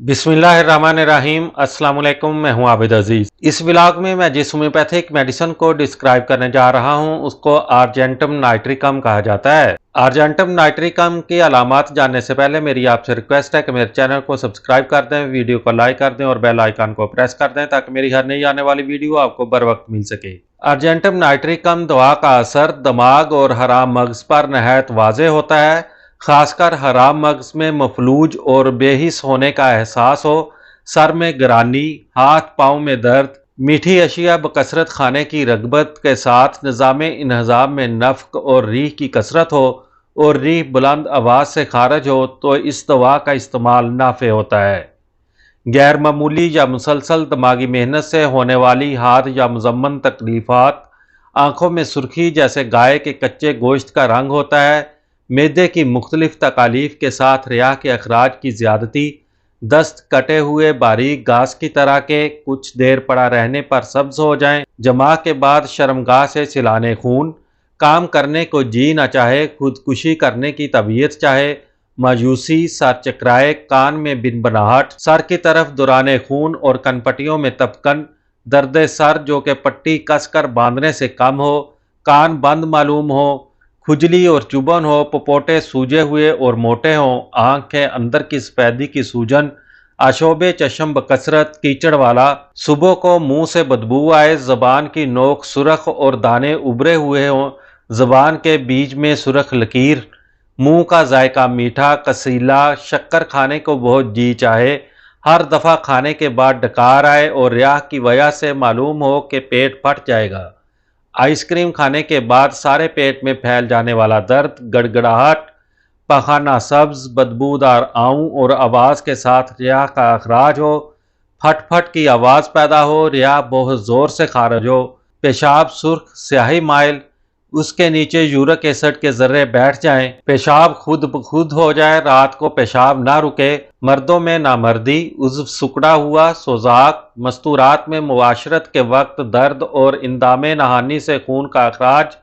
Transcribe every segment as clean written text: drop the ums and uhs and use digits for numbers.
बिस्मिल्लाहिर्रहमानिर्रहीम। अस्सलाम वालेकुम। मैं हूं आबिद अजीज। इस व्लॉग में मैं जिस होम्योपैथिक मेडिसिन को डिस्क्राइब करने जा रहा हूं उसको आर्जेंटम नाइट्रिकम कहा जाता है। आर्जेंटम नाइट्रिकम की अलामात जानने से पहले मेरी आपसे रिक्वेस्ट है कि मेरे चैनल को सब्सक्राइब कर दें, वीडियो को लाइक कर दें और बेल आइकन को प्रेस कर दें ताकि मेरी हर नई आने वाली वीडियो आपको बर वक्त मिल सके। आर्जेंटम नाइट्रिकम दवा का असर दिमाग और हराम मगज पर नहायत वाज़ेह होता है। खासकर हराम मगज में मफलूज और बेहिस होने का एहसास हो, सर में गिरानी, हाथ पाँव में दर्द, मीठी अशिया बकसरत खाने की रगबत के साथ निज़ाम इन्हज़ाम में नफ़्क और रीह की कसरत हो और रीह बुलंद आवाज़ से खारिज हो तो इस दवा का इस्तेमाल नाफे होता है। गैर मामूली या मुसलसल दिमागी मेहनत से होने वाली हाथ या मुजम्मन तकलीफ़ात, आँखों में सुर्खी जैसे गाय के कच्चे गोश्त का रंग होता है, मैदे की मुख्तलिफ तकालीफ के साथ रिया के अखराज की ज़्यादती, दस्त कटे हुए बारीक घास की तरह के कुछ देर पड़ा रहने पर सब्ज हो जाएं, जमा के बाद शर्मगाह से सिलाने खून, काम करने को जी न चाहे, खुदकुशी करने की तबीयत चाहे, मायूसी, सर चकराए, कान में बिनबनाहट, सर की तरफ दुराने खून और कनपटियों में तपकन, दर्द सर जो कि पट्टी कसकर बांधने से कम हो, कान बंद मालूम हो, खुजली और चुभन हो, पपोटे सूजे हुए और मोटे हों, आँख के अंदर की सफेदी की सूजन, आशोबे चश्म बकसरत, कीचड़ वाला, सुबह को मुंह से बदबू आए, जबान की नोक सुरख और दाने उभरे हुए हों, जबान के बीच में सुरख लकीर, मुंह का जायका मीठा, कसीला, शक्कर खाने को बहुत जी चाहे, हर दफ़ा खाने के बाद डकार आए और रियाह की वजह से मालूम हो कि पेट फट जाएगा, आइसक्रीम खाने के बाद सारे पेट में फैल जाने वाला दर्द, गड़गड़ाहट, पखाना सब्ज, बदबूदार आऊं और आवाज़ के साथ रिया का अखराज हो, फट फट की आवाज़ पैदा हो, रिया बहुत ज़ोर से खारिज हो, पेशाब सुर्ख स्याही माइल, उसके नीचे यूरिक एसिड के जर्रे बैठ जाएं, पेशाब खुद ब खुद हो जाए, रात को पेशाब ना रुके, मर्दों में नामर्दी, उज़्व सुकड़ा हुआ, सोजाक, मस्तूरात में मुबाशरत के वक्त दर्द और इंदामे नहानी से खून का अखराज,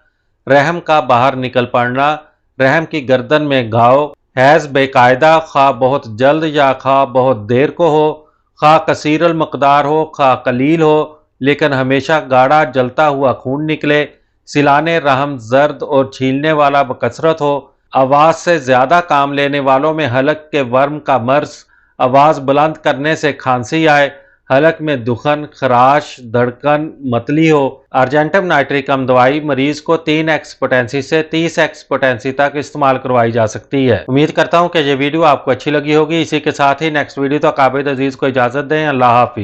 रहम का बाहर निकल पड़ना, रहम की गर्दन में घाव, हैज़ बेकायदा खा बहुत जल्द या खा बहुत देर को हो, खा कसीरल मकदार हो खा कलील हो, लेकिन हमेशा गाढ़ा जलता हुआ खून निकले, सिलाने रहम जर्द और छीलने वाला बकसरत हो, आवाज़ से ज़्यादा काम लेने वालों में हलक के वर्म का मर्ज, आवाज़ बुलंद करने से खांसी आए, हलक में दुखन, खराश, धड़कन, मतली हो। आर्जेंटम नाइट्रिकम दवाई मरीज को 3x पोटेंसी से 30x पोटेंसी तक इस्तेमाल करवाई जा सकती है। उम्मीद करता हूँ कि ये वीडियो आपको अच्छी लगी होगी। इसी के साथ ही नेक्स्ट वीडियो तक आबिद अजीज को इजाज़त दें। अल्लाह हाफिज़।